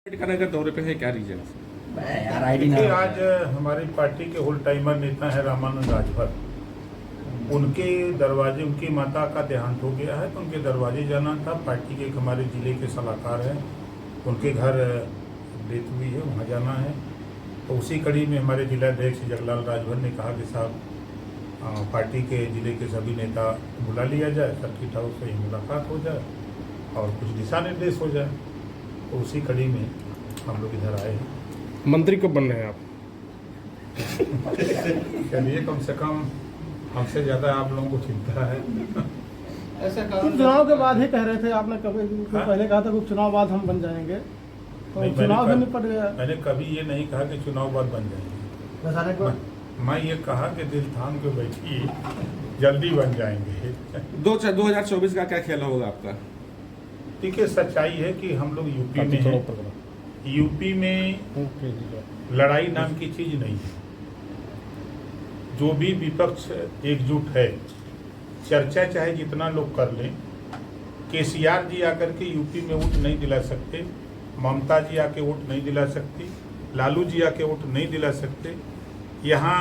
का दौरे पे है, क्या रीजन है? देखिए, आज हमारी पार्टी के होल टाइमर नेता है रामानंद राजभर। उनके दरवाजे, उनकी माता का देहांत हो गया है तो उनके दरवाजे जाना था। पार्टी के हमारे जिले के सलाहकार हैं, उनके घर डेथ हुई है, वहाँ जाना है। तो उसी कड़ी में हमारे जिलाध्यक्ष जगलाल राजभर ने कहा कि साहब पार्टी के जिले के सभी नेता बुला लिया जाए, सर्किट हाउस से ही मुलाकात हो जाए और कुछ दिशा निर्देश हो जाए। तो उसी कड़ी में हम लोग इधर आए हैं। मंत्री कब बन रहे हैं आप? चलिए, कम से कम हमसे ज़्यादा आप लोगों को चिंता है। ऐसा चुनाव के बाद ही कह रहे थे आपने, कभी पहले कहा था कि चुनाव बाद हम बन जाएंगे, तो चुनाव भी निपट गया। मैंने कभी ये नहीं कहा कि चुनाव बाद बन जाएंगे। मैं ये कहा कि दिल थाम के बैठिए, जल्दी बन जाएंगे। 2024 का क्या ख्याल होगा आपका? देखिए, सच्चाई है कि हम लोग यूपी में हैं। यूपी में लड़ाई नाम की चीज नहीं है। जो भी विपक्ष एकजुट है, चर्चा चाहे जितना लोग कर लें, केसीआर जी आकर के यूपी में वोट नहीं दिला सकते, ममता जी आके वोट नहीं दिला सकती, लालू जी आके वोट नहीं दिला सकते। यहाँ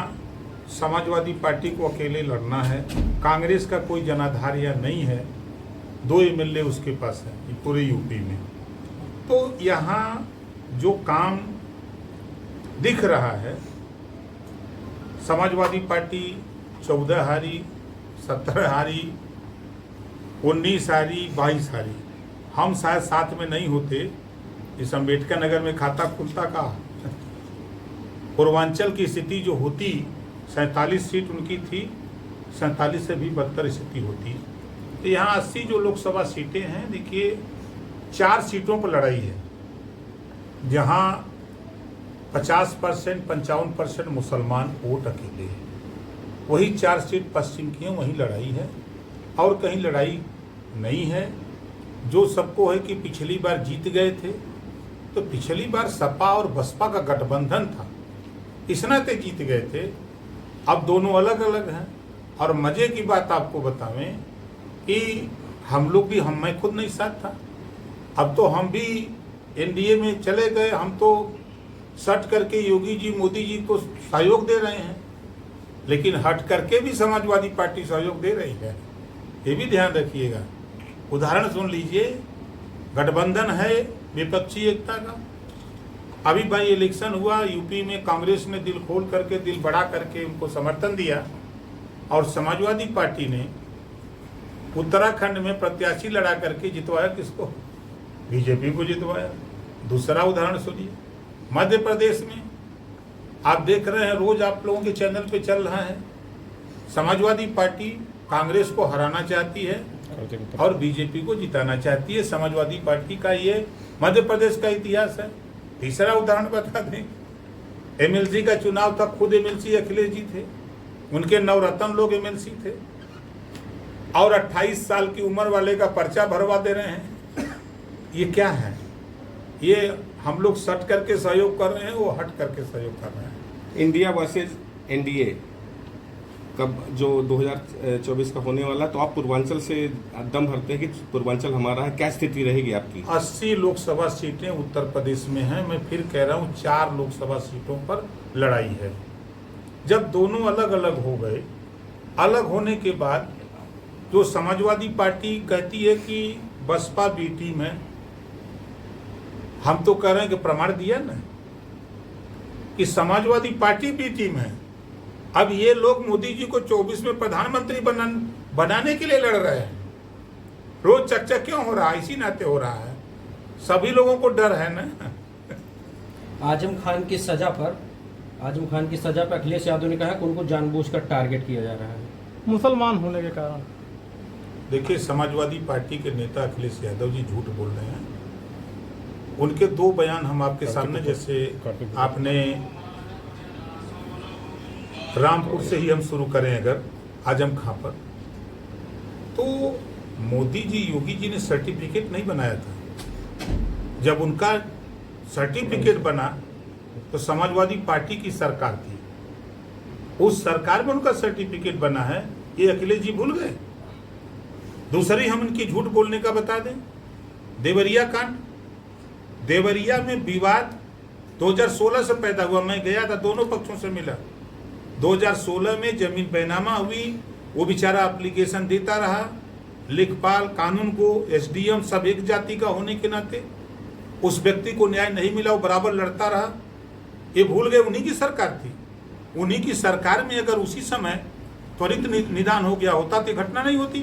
समाजवादी पार्टी को अकेले लड़ना है। कांग्रेस का कोई जनाधार या नहीं है, 2 एमएलए उसके पास है पूरे यूपी में। तो यहाँ जो काम दिख रहा है, समाजवादी पार्टी 14 हारी, 17 हारी, 19 हारी, 22 हारी। हम शायद साथ में नहीं होते, इस अम्बेडकर नगर में खाता खुलता का। पूर्वांचल की स्थिति जो होती, 47 सीट उनकी थी, 47 से भी बदतर स्थिति होती। तो यहाँ 80 जो लोकसभा सीटें हैं, देखिए 4 सीटों पर लड़ाई है, जहाँ 50% 55% मुसलमान वोट अकेले हैं। वही 4 सीट पश्चिम की हैं, वहीं लड़ाई है और कहीं लड़ाई नहीं है। जो सबको है कि पिछली बार जीत गए थे, तो पिछली बार सपा और बसपा का गठबंधन था, इस नाते जीत गए थे। अब दोनों अलग अलग हैं। और मजे की बात आपको बतावें कि हम लोग भी, मैं खुद नहीं साथ था, अब तो हम भी एनडीए में चले गए। हम तो सट करके योगी जी, मोदी जी को सहयोग दे रहे हैं, लेकिन हट करके भी समाजवादी पार्टी सहयोग दे रही है, ये भी ध्यान रखिएगा। उदाहरण सुन लीजिए, गठबंधन है विपक्षी एकता का। अभी बाई इलेक्शन हुआ यूपी में, कांग्रेस ने दिल खोल करके, दिल बड़ा करके उनको समर्थन दिया और समाजवादी पार्टी ने उत्तराखंड में प्रत्याशी लड़ा करके जितवाया किसको? बीजेपी को जितवाया। दूसरा उदाहरण सुनिए, मध्य प्रदेश में आप देख रहे हैं, रोज आप लोगों के चैनल पे चल रहा है, समाजवादी पार्टी कांग्रेस को हराना चाहती है और बीजेपी को जिताना चाहती है। समाजवादी पार्टी का ये मध्य प्रदेश का इतिहास है। तीसरा उदाहरण बता दें, एमएलसी का चुनाव था, खुद एमएलसी अखिलेश जी थे, उनके नवरत्न लोग एमएलसी थे और 28 साल की उम्र वाले का पर्चा भरवा दे रहे हैं। ये क्या है? ये हम लोग सट करके सहयोग कर रहे हैं, वो हट करके सहयोग कर रहे हैं। इंडिया वर्सेस एनडीए कब जो 2024 का होने वाला, तो आप पूर्वांचल से दम भरते हैं कि पूर्वांचल हमारा है, क्या स्थिति रहेगी आपकी? 80 लोकसभा सीटें उत्तर प्रदेश में हैं। मैं फिर कह रहा हूँ, 4 लोकसभा सीटों पर लड़ाई है। जब दोनों अलग अलग हो गए, अलग होने के बाद जो समाजवादी पार्टी कहती है कि बसपा बी टीम है, हम तो कह रहे हैं कि प्रमाण दिया ना कि समाजवादी पार्टी बी टीम है। अब ये लोग मोदी जी को 24 में प्रधानमंत्री बनाने के लिए लड़ रहे हैं। रोज चर्चा क्यों हो रहा है? इसी नाते हो रहा है, सभी लोगों को डर है ना। आजम खान की सजा पर अखिलेश यादव ने कहा कि उनको जानबूझकर टारगेट किया जा रहा है, मुसलमान होने के कारण। देखिए, समाजवादी पार्टी के नेता अखिलेश यादव जी झूठ बोल रहे हैं। उनके 2 बयान हम आपके सामने, जैसे आपने रामपुर से ही हम शुरू करें, अगर आजम खां पर, तो मोदी जी, योगी जी ने सर्टिफिकेट नहीं बनाया था। जब उनका सर्टिफिकेट बना तो समाजवादी पार्टी की सरकार थी, उस सरकार में उनका सर्टिफिकेट बना है, ये अखिलेश जी भूल गए। दूसरी हम इनकी झूठ बोलने का बता दें, देवरिया कांड, देवरिया में विवाद 2016 से पैदा हुआ। मैं गया था, दोनों पक्षों से मिला। 2016 में जमीन बैनामा हुई, वो बेचारा एप्लीकेशन देता रहा, लेखपाल, कानून को, एसडीएम सब एक जाति का होने के नाते उस व्यक्ति को न्याय नहीं मिला, वो बराबर लड़ता रहा। ये भूल गए उन्हीं की सरकार थी। उन्हीं की सरकार में अगर उसी समय त्वरित निदान हो गया होता तो घटना नहीं होती।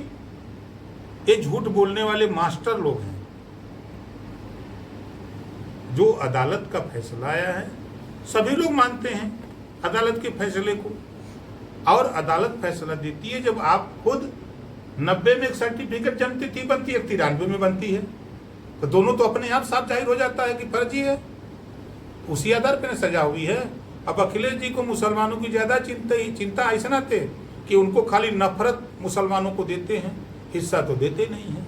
ये झूठ बोलने वाले मास्टर लोग हैं। जो अदालत का फैसला आया है, सभी लोग मानते हैं अदालत के फैसले को, और अदालत फैसला देती है। जब आप खुद 90 में एक सर्टिफिकेट जमती थी बनती है, 93 में बनती है, तो दोनों तो अपने आप साफ जाहिर हो जाता है कि फर्जी है। उसी आधार पर सजा हुई है। अब अखिलेश जी को मुसलमानों की ज्यादा चिंता ऐसा ना थे कि उनको खाली नफरत मुसलमानों को देते हैं, हिस्सा तो देते नहीं है।